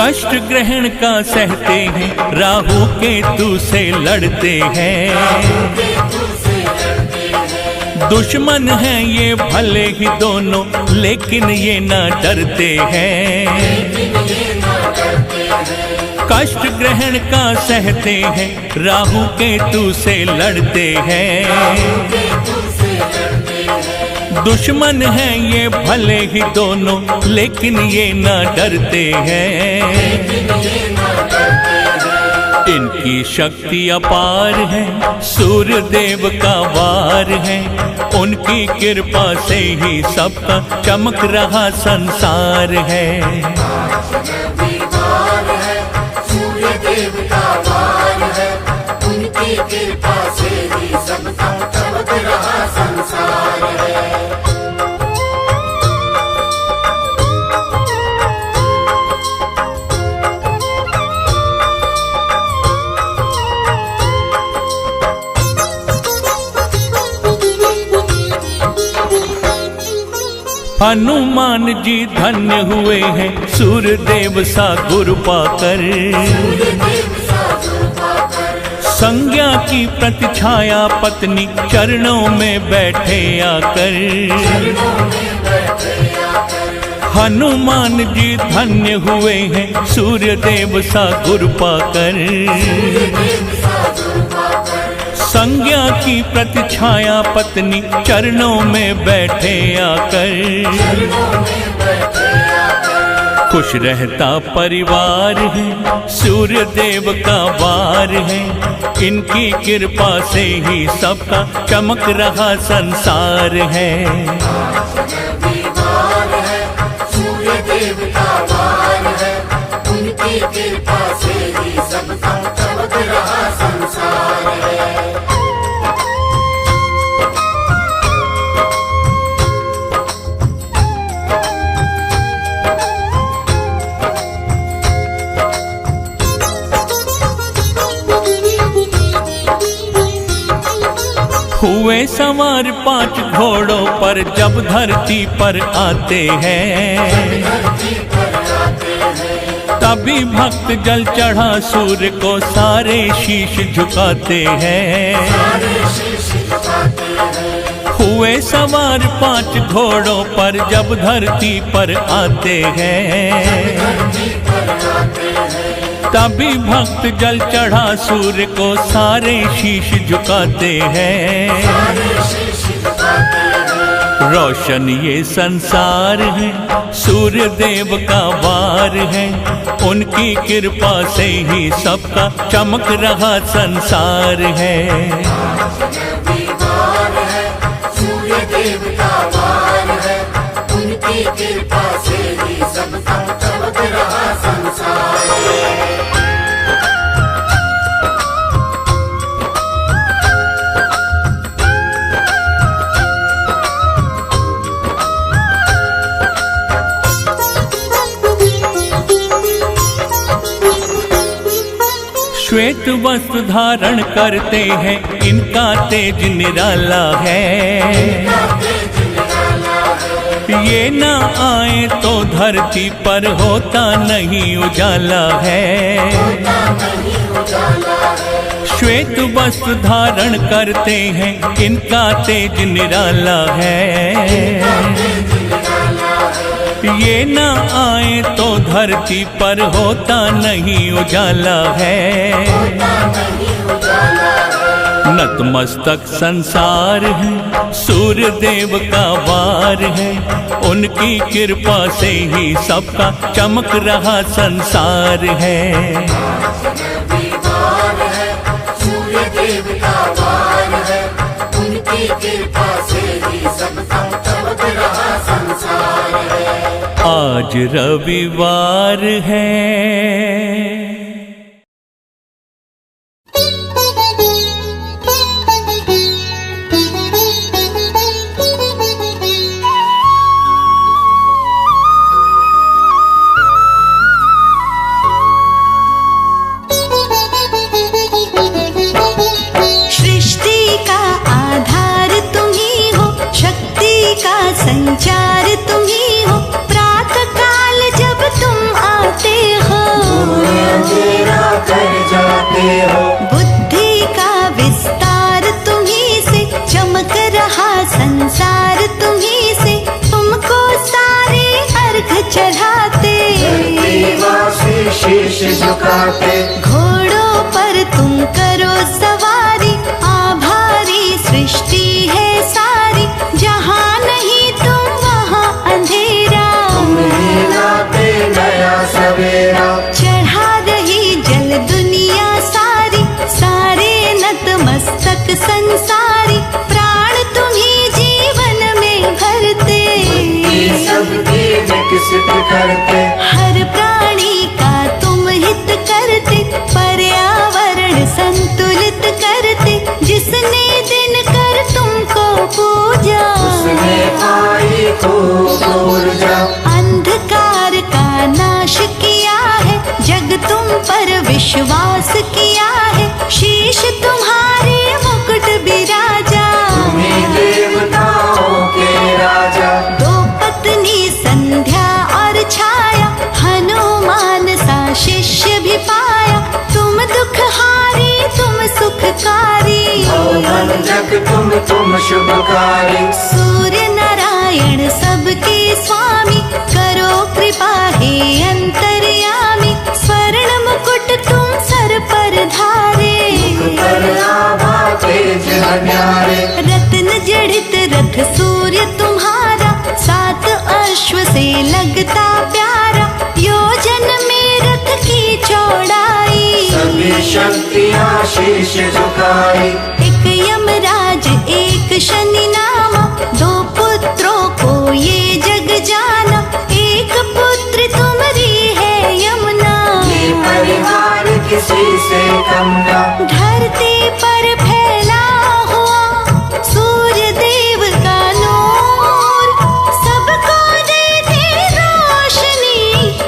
कष्ट ग्रहण का सहते हैं, राहु केतु से लड़ते हैं। दुश्मन हैं ये भले ही दोनों, लेकिन ये ना डरते हैं। कष्ट ग्रहण का सहते हैं, राहु केतु से लड़ते हैं। दुश्मन हैं ये भले ही दोनों, लेकिन ये ना डरते हैं। इनकी शक्ति अपार है, सूर्य देव का वार है। उनकी कृपा से ही सबका चमक रहा संसार है। सूर्य देव का वार है, उनकी कृपा से ही सबका चमक रहा संसार है। हनुमान जी धन्य हुए हैं, सूर्य देव सा गुरु पाकर। संज्ञा की प्रतिछाया पत्नी, चरणों में बैठे आकर। हनुमान जी धन्य हुए हैं, सूर्य देव सा गुरु पाकर। संज्ञा की प्रतिछाया पत्नी, चरणों में बैठे आकर। खुश रहता परिवार है, सूर्य देव का वार है। इनकी कृपा से ही सबका चमक रहा संसार है। सूर्य देव का वार है, उनकी कृपा से ही सबका चमक रहा संसार है। हुए सवार 5 घोड़ों पर, जब धरती पर आते हैं। तभी भक्त जल चढ़ा सूर्य को, सारे शीश झुकाते हैं। हुए सवार 5 घोड़ों पर, जब धरती पर आते हैं। तभी भक्त जल चढ़ा सूर्य को, सारे शीश झुकाते हैं। रोशन ये संसार है, सूर्य देव का वार है। उनकी कृपा से ही सबका चमक रहा संसार है। सूर्य देव का वार है, उनकी कृपा से ही सबका चमक रहा संसार है। श्वेत वस्त्र धारण करते हैं, इनका तेज निराला है। ये ना आए तो धरती पर होता नहीं उजाला है। श्वेत वस्त्र धारण करते हैं, इनका तेज निराला है। ये ना आए तो धरती पर होता नहीं उजाला है। नतमस्तक संसार है, सूर्य देव का वार है। उनकी कृपा से ही सबका चमक रहा संसार है। सूर्य देव का वार है, उनकी कृपा से ही सबका चमक रहा संसार है। आज रविवार है, संचार तुम ही हो। प्रातः काल जब तुम आते हो, करते हो। बुद्धि का विस्तार तुम्ही से, चमक रहा संसार तुम्ही से, तुमको सारे अर्घ चढ़ाते। धरतीवासी शीश झुकाते, घोड़ों पर तुम करो सवारी, आभारी सृष्टि है सारी, जहाँ नहीं तुम वहाँ अंधेरा। तुम्हें लाते नया सवेरा, चढ़ा रही जल दुनिया सारी, सारे नतमस्तक संसारी, प्राण तुम्ही जीवन में भरते। बुद्धि सबकी विकसित करते, हर प्राणी का तुम हित करते, पर्यावरण संतुलित करते, जिसने दिन कर तुमको पूजा, उसने पाई खूब ऊर्जा। अंधकार का नाश किया है, जग तुम पर विश्वास किया है, शीश तुम्हारे मुकुट विराजा। तुम्हें देवताओं के राजा, दो पत्नी संध्या और छाया, हनुमान सा शिष्य भी पाया, तुम दुखहारी तुम सुखकारी। भवभंजक तुम शुभकारी। सूर्य नारायण सबके स्वामी, करो कृपा हे अंतर्यामी, स्वर्ण मुकुट तुम सर पर धारे। पर आभा तेज अन्यारे, रत्न जड़ित रथ सूर्य तुम्हारा, सात अश्व से लगता प्यारा, योजन में रथ की चौड़ाई। सभी शक्तियाँ शीश झुकाई। एक यमराज एक शनि नामा, दो पुत्रों को ये जग जाना, एक पुत्र तुम्हारी है यमुना। ये परिवार किसी से कम ना, धरती पर फैला हुआ सूर्य देव का नूर, सबको देते रोशनी,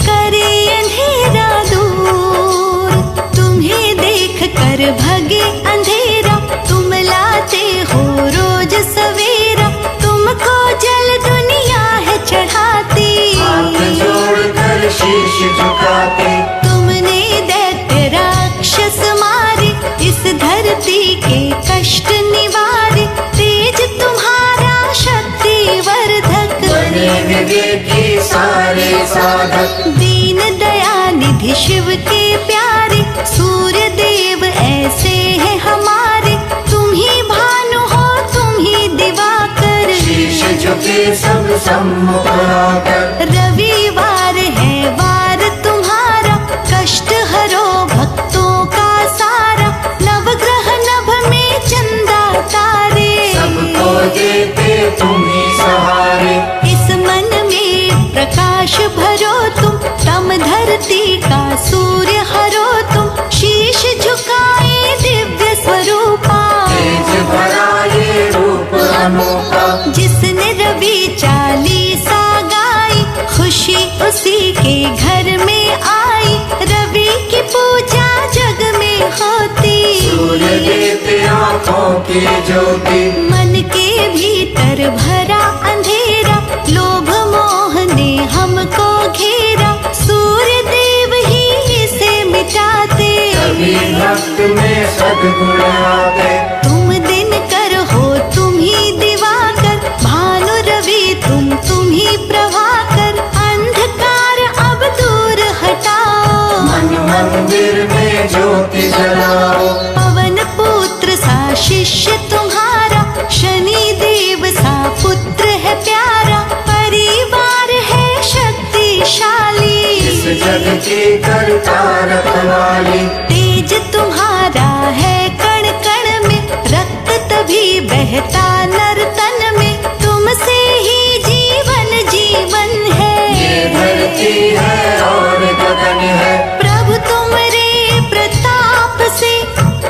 करे अंधेरा दूर। तुम्हें देख कर भगे अंधेरा, तुम लाते हो रोज सवेरा, तुमको जल दुनिया है चढ़ाती। हाथ जोड़कर शीश झुकाते, तुमने दैत्य राक्षस मारे, इस धरती के कष्ट निवारे, तेज तुम्हारा शक्ति वर्धक। बने विवेकी सारे साधक, दीन दया निधि शिव के प्यारे, सूर्य देव ऐसे हैं हमारे, तुम ही भानु हो तुम ही दिवाकर। शीश झुके सब सम्मुख आकर, रविवार है वार तुम्हारा, कष्ट हरो भक्तों का सारा, नवग्रह नभ में चंदा तारे। सबको देते तुम ही सहारे। इस मन में प्रकाश भरो तुम, तम धरती का सूर्य हरो तुम, शीश झुकाए दिव्य स्वरूपा। तेज भरा ये रूप अनोखा, जिसने रवि चालीसा गाई, खुशी उसी के घर में आई, रवि की पूजा जग में होती। सूर्य देते आँखों की ज्योति, मन के भीतर भरा अंधेरा, लोभ मोह ने हमको घेरा, सूर्य देव ही इसे मिटाते। कभी भक्त में सद्गुण आते, तुम दिन कर हो तुम ही दिवाकर, भानु रवि तुम ही प्रभाकर, अंधकार अब दूर हटाओ। मन मंदिर में ज्योति जलाओ। पवन पुत्र सा शिष्य तुम्हारा, शनि देव सा पुत्र है प्यारा, परिवार है शक्तिशाली। इस जग की करता रखवाली, तेज तुम्हारा है कण कण में, रक्त तभी बहता नर तन में, तुमसे ही जीवन जीवन है। ये धरती है और गगन है, प्रभु तुमरे प्रताप से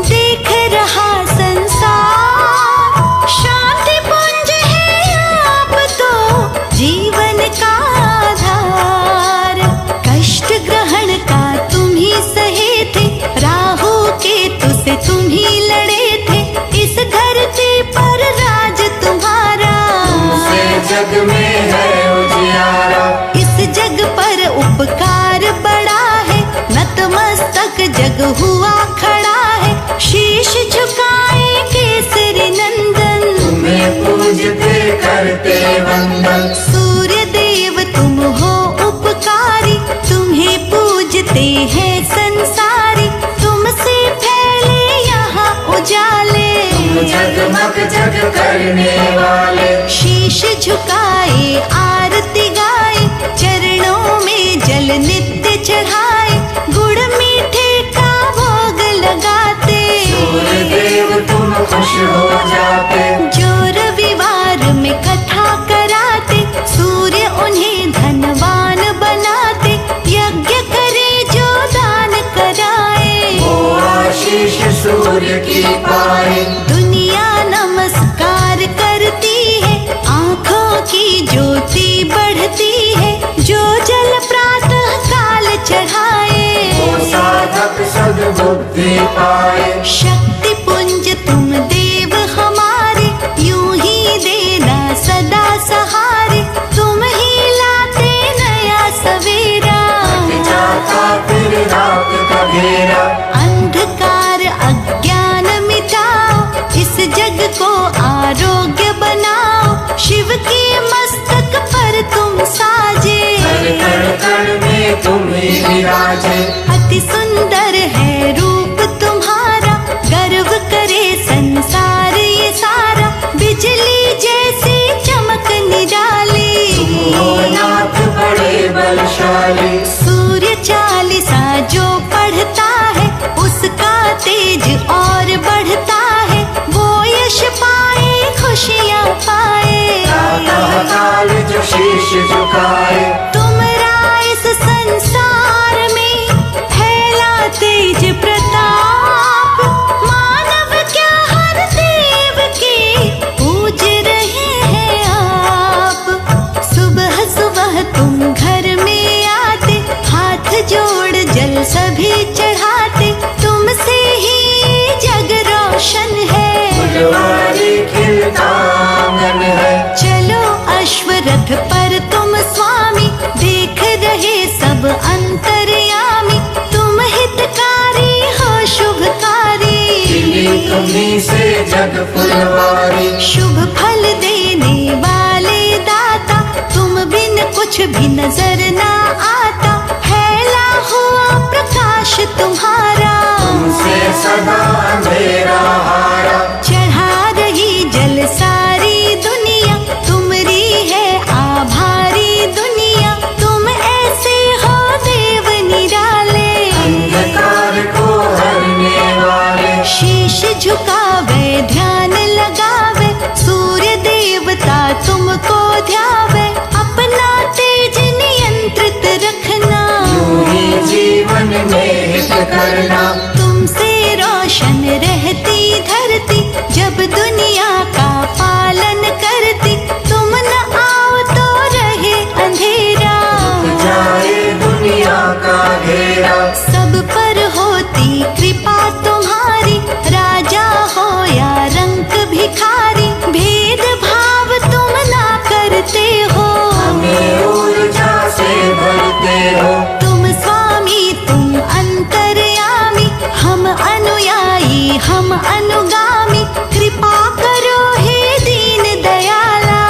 देख रहा संसार, शांति पुंज है आप तो जीवन का आधार। कष्ट ग्रहण का तुम ही सहे थे, राहु केतु से तुम ही लड़े थे, इस धरती पर राज तुम्हारा। करने वाले। शीश झुकाए आरती गाए, चरणों में जल नित्य चढ़ाए, गुड़ मीठे का भोग लगाते। सूर्य देव तुम खुश हो जाते। जो रविवार में कथा कराते, सूर्य उन्हें धनवान बनाते। यज्ञ करे जो दान कराए, वो आशीष सूर्य की पाए। दुनिया नमस्कार करती है, आँखों की ज्योति बढ़ती है। जो जल प्रातः काल चढ़ाए, वो साधक सद्बुद्धि पाए। शक्ति पुंज तुम देव हमारे, यूं ही देना सदा सहारे। तुम ही लाते नया सवेरा, जाता फिर रात का घेरा। अंधकार अज्ञान मिटाओ, इस जग को आरोग्य बनाओ। शिव के मस्तक पर तुम साजे, कण कण में तुम ही विराजे। अति सुंदर है रूप तुम्हारा, गर्व करे संसार ये सारा। बिजली जैसी चमक निराली, हो नाथ बड़े बलशाली। सूर्य चालीसा जो पढ़ता है, उसका तेज और बढ़ता है। वो यश पाए खुशियाँ पाए, काल जो शीश झुकाए। तुमरा इस संसार में फैला तेज प्रताप। मानव क्या हर देव के पूज रहे हैं आप। सुबह सुबह तुम घर में आते, हाथ जोड़ जल सभी चढ़ाते। तुमसे ही जग रोशन है, फुलवारी खिलता आंगन है। चलो अश्वरथ पर तुम स्वामी, देख रहे सब अंतर्यामी। तुम हितकारी हो शुभकारी, तुम्हीं से जग फुलवारी। शुभ फल देने वाले दाता, तुम बिन कुछ भी नजर ना आता। फैला हुआ प्रकाश तुम्हारा, तुमसे सदा अंधेरा हारा। चढ़ा रही जल सारी दुनिया, तुमरी है आभारी दुनिया। तुम ऐसे हो देव निराले, अंधकार को हरने वाले। शीश झुकावे ध्यान लगावे, सूर्य देवता तुमको ध्यावे। अपना तेज नियंत्रित रखना, यूं ही जीवन में हित करना। तुमसे रोशन रहती धरती, जब दुनिया का पालन करती। तुम न आओ तो रहे अंधेरा, जाए दुनिया का घेरा। सब पर होती कृपा तुम्हारी, राजा हो या रंक भिखारी। भेद भाव तुम ना करते हो, हमें ऊर्जा से भरते हो। तुम स्वामी तुम अंतर्यामी, हम अनुयायी हम अनुगामी। कृपा करो हे दीन दयाला,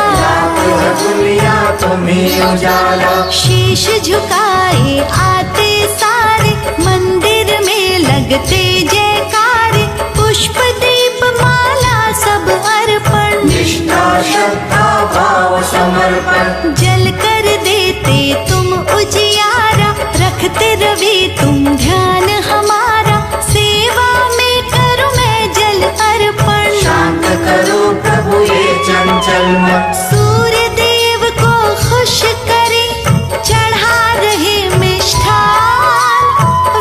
दुनिया तुम्हीं उजाला। शीश झुकाए आते सारे, मंदिर में लगते जयकारे। पुष्प दीप माला सब अर्पण, निष्ठा श्रद्धा भाव समर्पण। जल कर देते तुम उजियारा। रखते रवि तुम ध्यान हमारा, सेवा में करूँ मैं जल अर्पण। शांत करो प्रभु ये चंचल मन। सूर्य देव को खुश करे, चढ़ा रहे मिष्ठान।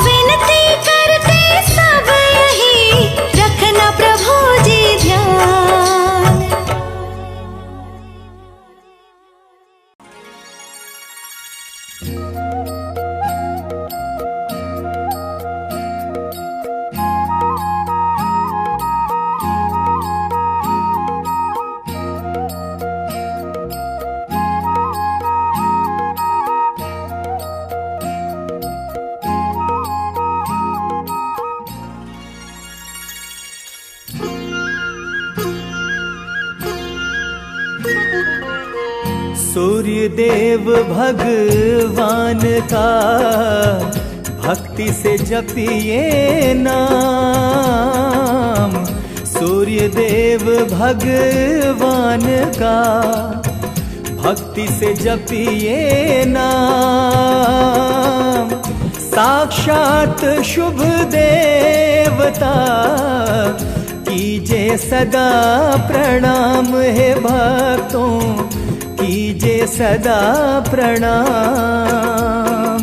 विनती करते सब यही, रखना प्रभु जी ध्यान। सूर्य देव भगवान का भक्ति से जपिए नाम। सूर्य देव भगवान का भक्ति से जपिए नाम, साक्षात शुभ देवता कीजे सदा प्रणाम। हे भक्तों कीजे सदा प्रणाम।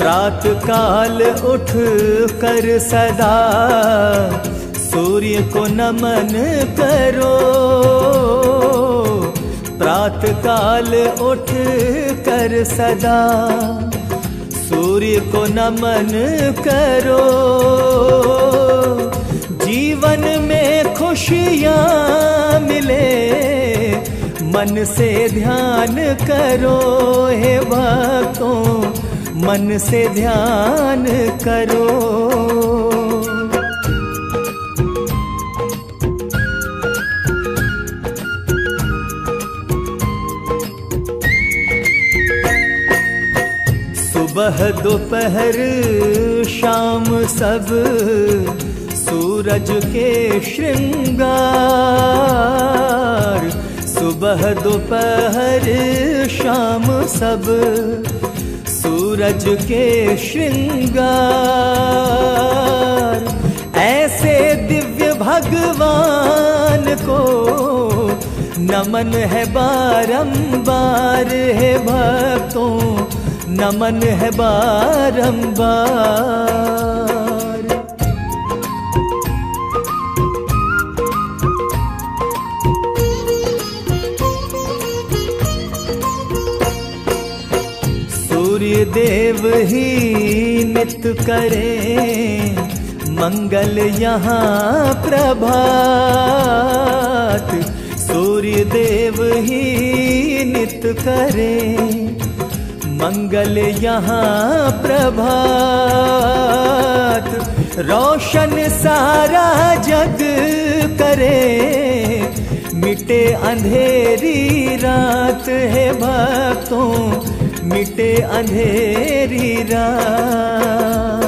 प्रात काल उठ कर सदा सूर्य को नमन करो। प्रात काल उठ कर सदा सूर्य को नमन करो। जीवन में खुशियाँ मिले मन से ध्यान करो। हे भक्तों मन से ध्यान करो। सुबह दोपहर शाम सब सूरज के श्रृंगार। सुबह दोपहर शाम सब सूरज के श्रृंगार। ऐसे दिव्य भगवान को नमन है बारंबार। है भक्तों नमन है बारंबार। सूर्य देव ही नित करें मंगल यहाँ प्रभात। सूर्य देव ही नित करें मंगल यहाँ प्रभात। रोशन सारा जग करे मिटे अंधेरी रात। है भक्तों मिटे अंधेरी रात।